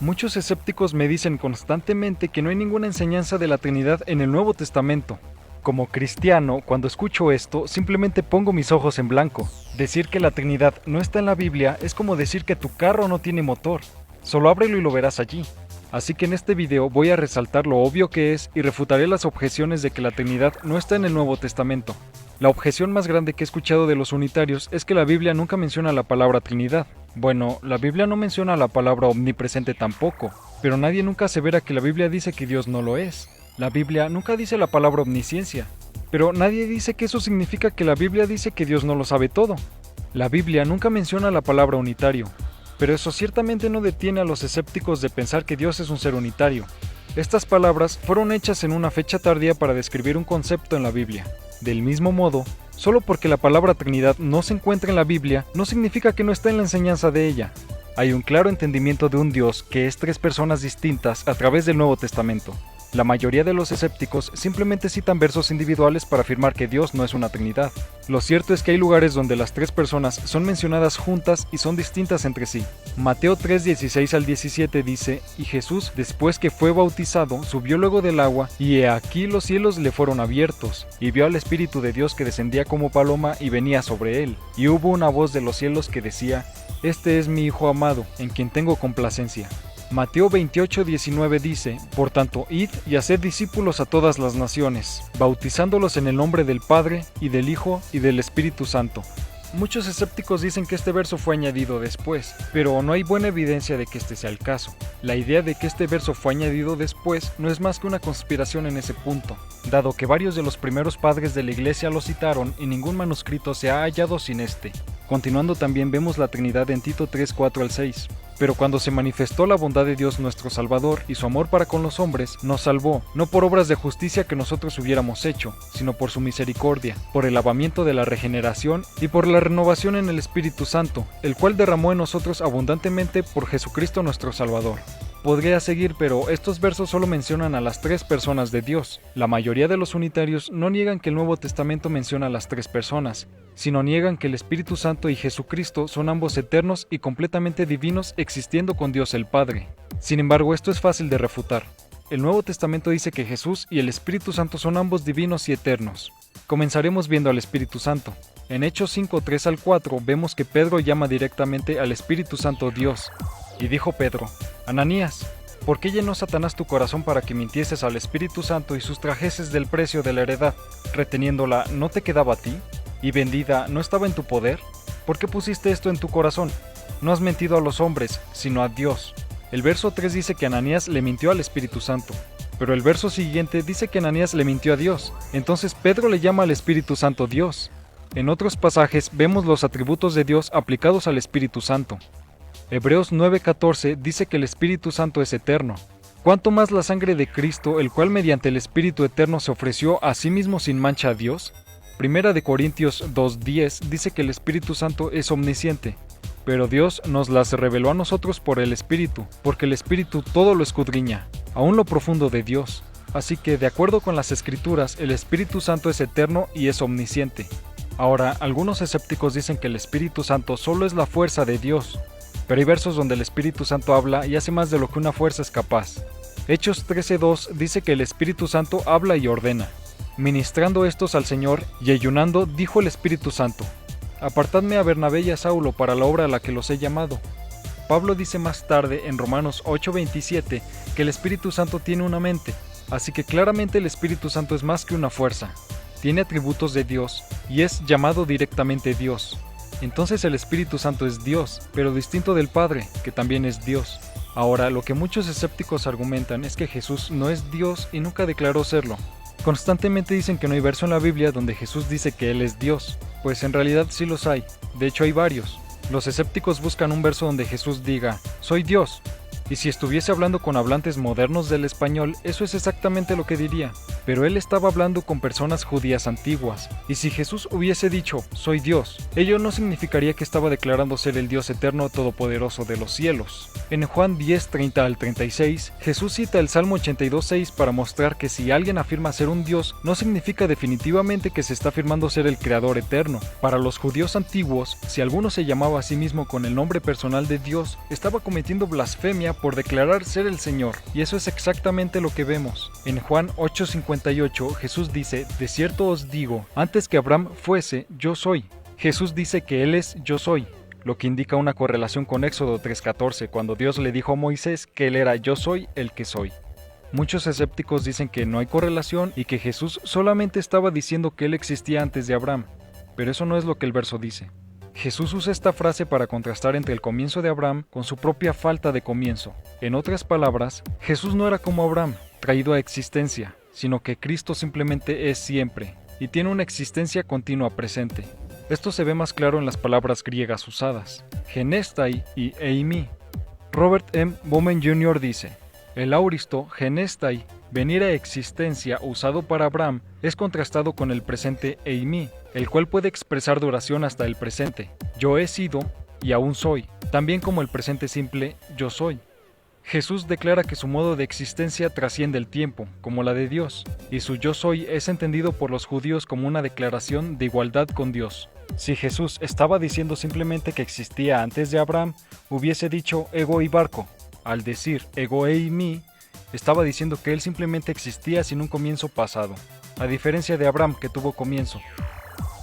Muchos escépticos me dicen constantemente que no hay ninguna enseñanza de la Trinidad en el Nuevo Testamento. Como cristiano, cuando escucho esto, simplemente pongo mis ojos en blanco. Decir que la Trinidad no está en la Biblia es como decir que tu carro no tiene motor. Solo ábrelo y lo verás allí. Así que en este video voy a resaltar lo obvio que es y refutaré las objeciones de que la Trinidad no está en el Nuevo Testamento. La objeción más grande que he escuchado de los unitarios es que la Biblia nunca menciona la palabra Trinidad. Bueno, la Biblia no menciona la palabra omnipresente tampoco, pero nadie nunca asevera que la Biblia dice que Dios no lo es. La Biblia nunca dice la palabra omnisciencia, pero nadie dice que eso significa que la Biblia dice que Dios no lo sabe todo. La Biblia nunca menciona la palabra unitario, pero eso ciertamente no detiene a los escépticos de pensar que Dios es un ser unitario. Estas palabras fueron hechas en una fecha tardía para describir un concepto en la Biblia. Del mismo modo, solo porque la palabra Trinidad no se encuentra en la Biblia, no significa que no está en la enseñanza de ella. Hay un claro entendimiento de un Dios que es tres personas distintas a través del Nuevo Testamento. La mayoría de los escépticos simplemente citan versos individuales para afirmar que Dios no es una Trinidad. Lo cierto es que hay lugares donde las tres personas son mencionadas juntas y son distintas entre sí. Mateo 3:16 al 17 dice: Y Jesús, después que fue bautizado, subió luego del agua, y he aquí los cielos le fueron abiertos, y vio al Espíritu de Dios que descendía como paloma y venía sobre él. Y hubo una voz de los cielos que decía: Este es mi Hijo amado, en quien tengo complacencia. Mateo 28:19 dice: Por tanto, id y haced discípulos a todas las naciones, bautizándolos en el nombre del Padre, y del Hijo, y del Espíritu Santo. Muchos escépticos dicen que este verso fue añadido después, pero no hay buena evidencia de que este sea el caso. La idea de que este verso fue añadido después no es más que una conspiración en ese punto, dado que varios de los primeros padres de la iglesia lo citaron y ningún manuscrito se ha hallado sin este. Continuando también vemos la Trinidad en Tito 3:4 al 6. Pero cuando se manifestó la bondad de Dios nuestro Salvador y su amor para con los hombres, nos salvó, no por obras de justicia que nosotros hubiéramos hecho, sino por su misericordia, por el lavamiento de la regeneración y por la renovación en el Espíritu Santo, el cual derramó en nosotros abundantemente por Jesucristo nuestro Salvador. Podría seguir, pero estos versos solo mencionan a las tres personas de Dios. La mayoría de los unitarios no niegan que el Nuevo Testamento menciona a las tres personas, sino niegan que el Espíritu Santo y Jesucristo son ambos eternos y completamente divinos existiendo con Dios el Padre. Sin embargo, esto es fácil de refutar. El Nuevo Testamento dice que Jesús y el Espíritu Santo son ambos divinos y eternos. Comenzaremos viendo al Espíritu Santo. En Hechos 5:3 al 4 vemos que Pedro llama directamente al Espíritu Santo Dios. Y dijo Pedro: Ananías, ¿por qué llenó Satanás tu corazón para que mintieses al Espíritu Santo y sustrajeses del precio de la heredad? Reteniéndola, ¿no te quedaba a ti? ¿Y vendida no estaba en tu poder? ¿Por qué pusiste esto en tu corazón? No has mentido a los hombres, sino a Dios. El verso 3 dice que Ananías le mintió al Espíritu Santo, pero el verso siguiente dice que Ananías le mintió a Dios. Entonces Pedro le llama al Espíritu Santo Dios. En otros pasajes vemos los atributos de Dios aplicados al Espíritu Santo. Hebreos 9:14 dice que el Espíritu Santo es eterno. ¿Cuánto más la sangre de Cristo, el cual mediante el Espíritu eterno se ofreció a sí mismo sin mancha a Dios? Primera de Corintios 2:10 dice que el Espíritu Santo es omnisciente, pero Dios nos las reveló a nosotros por el Espíritu, porque el Espíritu todo lo escudriña, aún lo profundo de Dios. Así que, de acuerdo con las Escrituras, el Espíritu Santo es eterno y es omnisciente. Ahora, algunos escépticos dicen que el Espíritu Santo solo es la fuerza de Dios, pero hay versos donde el Espíritu Santo habla y hace más de lo que una fuerza es capaz. Hechos 13:2 dice que el Espíritu Santo habla y ordena. Ministrando estos al Señor y ayunando, dijo el Espíritu Santo: Apartadme a Bernabé y a Saulo para la obra a la que los he llamado. Pablo dice más tarde en Romanos 8:27 que el Espíritu Santo tiene una mente, así que claramente el Espíritu Santo es más que una fuerza. Tiene atributos de Dios y es llamado directamente Dios. Entonces el Espíritu Santo es Dios, pero distinto del Padre, que también es Dios. Ahora, lo que muchos escépticos argumentan es que Jesús no es Dios y nunca declaró serlo. Constantemente dicen que no hay verso en la Biblia donde Jesús dice que Él es Dios, pues en realidad sí los hay, de hecho hay varios. Los escépticos buscan un verso donde Jesús diga: soy Dios. Y si estuviese hablando con hablantes modernos del español, eso es exactamente lo que diría. Pero él estaba hablando con personas judías antiguas, y si Jesús hubiese dicho, soy Dios, ello no significaría que estaba declarando ser el Dios eterno todopoderoso de los cielos. En Juan 10:30 al 36, Jesús cita el Salmo 82:6 para mostrar que si alguien afirma ser un Dios, no significa definitivamente que se está afirmando ser el Creador eterno. Para los judíos antiguos, si alguno se llamaba a sí mismo con el nombre personal de Dios, estaba cometiendo blasfemia por declarar ser el Señor, y eso es exactamente lo que vemos. En Juan 8:58 Jesús dice: de cierto os digo, antes que Abraham fuese, yo soy. Jesús dice que Él es yo soy, lo que indica una correlación con Éxodo 3:14, cuando Dios le dijo a Moisés que Él era yo soy el que soy. Muchos escépticos dicen que no hay correlación y que Jesús solamente estaba diciendo que Él existía antes de Abraham, pero eso no es lo que el verso dice. Jesús usa esta frase para contrastar entre el comienzo de Abraham con su propia falta de comienzo. En otras palabras, Jesús no era como Abraham, traído a existencia, sino que Cristo simplemente es siempre, y tiene una existencia continua presente. Esto se ve más claro en las palabras griegas usadas, genestai y eimi. Robert M. Bowman Jr. dice: el auristo genestai, venir a existencia usado para Abraham, es contrastado con el presente eimi, el cual puede expresar duración hasta el presente. Yo he sido y aún soy, también como el presente simple yo soy. Jesús declara que su modo de existencia trasciende el tiempo, como la de Dios, y su yo soy es entendido por los judíos como una declaración de igualdad con Dios. Si Jesús estaba diciendo simplemente que existía antes de Abraham, hubiese dicho ego y barco. Al decir ego eimi, estaba diciendo que él simplemente existía sin un comienzo pasado, a diferencia de Abraham que tuvo comienzo.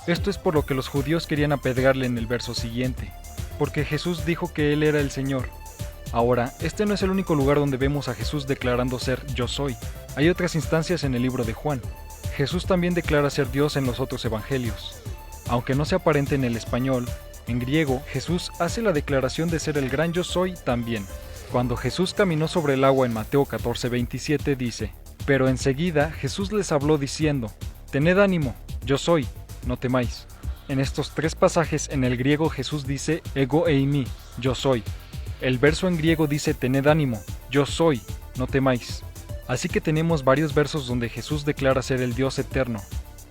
Esto es por lo que los judíos querían apedrearle en el verso siguiente, porque Jesús dijo que Él era el Señor. Ahora, este no es el único lugar donde vemos a Jesús declarando ser yo soy. Hay otras instancias en el libro de Juan. Jesús también declara ser Dios en los otros evangelios. Aunque no se aparente en el español, en griego Jesús hace la declaración de ser el gran yo soy también. Cuando Jesús caminó sobre el agua en Mateo 14:27 dice: pero enseguida Jesús les habló diciendo: tened ánimo, yo soy, no temáis. En estos tres pasajes en el griego Jesús dice ego eimi, yo soy. El verso en griego dice tened ánimo, yo soy, no temáis. Así que tenemos varios versos donde Jesús declara ser el Dios eterno.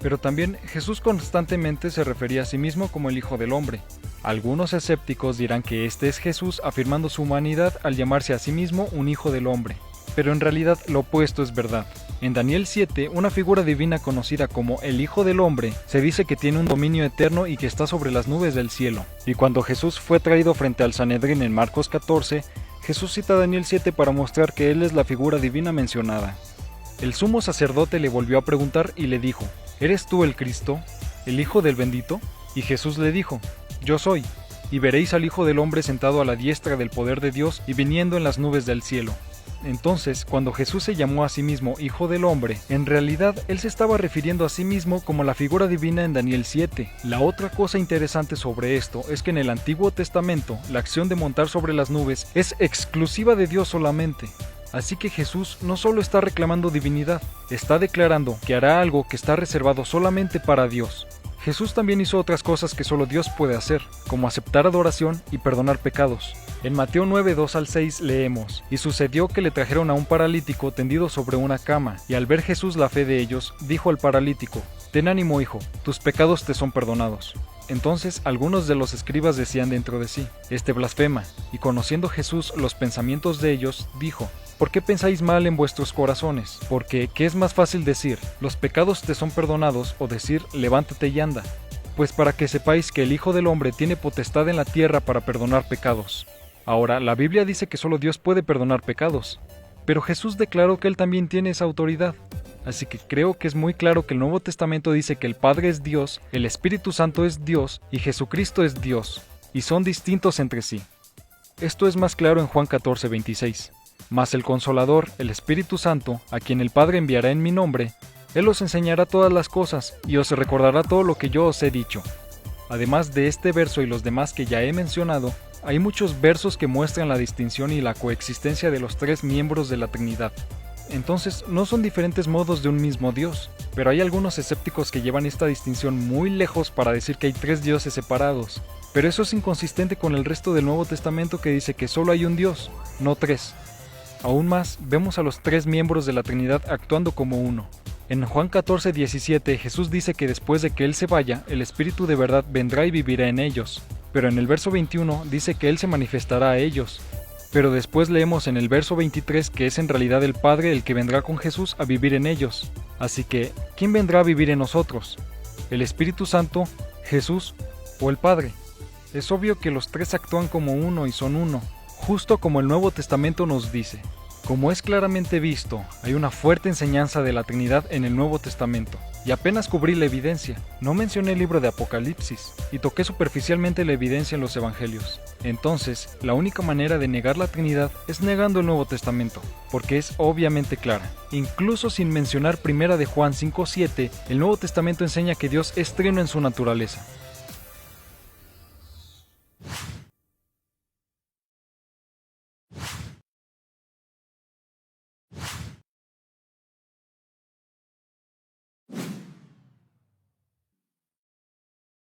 Pero también Jesús constantemente se refería a sí mismo como el Hijo del Hombre. Algunos escépticos dirán que este es Jesús afirmando su humanidad al llamarse a sí mismo un Hijo del Hombre. Pero en realidad lo opuesto es verdad. En Daniel 7, una figura divina conocida como el Hijo del Hombre se dice que tiene un dominio eterno y que está sobre las nubes del cielo. Y cuando Jesús fue traído frente al Sanedrín en Marcos 14, Jesús cita Daniel 7 para mostrar que él es la figura divina mencionada. El sumo sacerdote le volvió a preguntar y le dijo: ¿eres tú el Cristo, el Hijo del Bendito? Y Jesús le dijo: yo soy, y veréis al Hijo del Hombre sentado a la diestra del poder de Dios y viniendo en las nubes del cielo. Entonces, cuando Jesús se llamó a sí mismo Hijo del Hombre, en realidad él se estaba refiriendo a sí mismo como la figura divina en Daniel 7. La otra cosa interesante sobre esto es que en el Antiguo Testamento, la acción de montar sobre las nubes es exclusiva de Dios solamente. Así que Jesús no solo está reclamando divinidad, está declarando que hará algo que está reservado solamente para Dios. Jesús también hizo otras cosas que solo Dios puede hacer, como aceptar adoración y perdonar pecados. En Mateo 9:2-6 leemos: y sucedió que le trajeron a un paralítico tendido sobre una cama, y al ver Jesús la fe de ellos, dijo al paralítico: ten ánimo, hijo, tus pecados te son perdonados. Entonces algunos de los escribas decían dentro de sí: este blasfema, y conociendo Jesús los pensamientos de ellos, dijo: ¿por qué pensáis mal en vuestros corazones? Porque, ¿qué es más fácil decir, los pecados te son perdonados, o decir, levántate y anda? Pues para que sepáis que el Hijo del Hombre tiene potestad en la tierra para perdonar pecados. Ahora, la Biblia dice que solo Dios puede perdonar pecados, pero Jesús declaró que Él también tiene esa autoridad. Así que creo que es muy claro que el Nuevo Testamento dice que el Padre es Dios, el Espíritu Santo es Dios y Jesucristo es Dios, y son distintos entre sí. Esto es más claro en Juan 14:26. Mas el Consolador, el Espíritu Santo, a quien el Padre enviará en mi nombre, Él os enseñará todas las cosas y os recordará todo lo que yo os he dicho. Además de este verso y los demás que ya he mencionado, hay muchos versos que muestran la distinción y la coexistencia de los tres miembros de la Trinidad. Entonces, no son diferentes modos de un mismo Dios, pero hay algunos escépticos que llevan esta distinción muy lejos para decir que hay tres dioses separados. Pero eso es inconsistente con el resto del Nuevo Testamento que dice que solo hay un Dios, no tres. Aún más, vemos a los tres miembros de la Trinidad actuando como uno. En Juan 14:17, Jesús dice que después de que Él se vaya, el Espíritu de verdad vendrá y vivirá en ellos. Pero en el verso 21 dice que Él se manifestará a ellos. Pero después leemos en el verso 23 que es en realidad el Padre el que vendrá con Jesús a vivir en ellos. Así que, ¿quién vendrá a vivir en nosotros? ¿El Espíritu Santo, Jesús o el Padre? Es obvio que los tres actúan como uno y son uno. justo como el Nuevo Testamento nos dice. Como es claramente visto, hay una fuerte enseñanza de la Trinidad en el Nuevo Testamento, y apenas cubrí la evidencia. No mencioné el libro de Apocalipsis, y toqué superficialmente la evidencia en los Evangelios. Entonces, la única manera de negar la Trinidad es negando el Nuevo Testamento, porque es obviamente clara. Incluso sin mencionar 1 de Juan 5:7, el Nuevo Testamento enseña que Dios es trino en su naturaleza.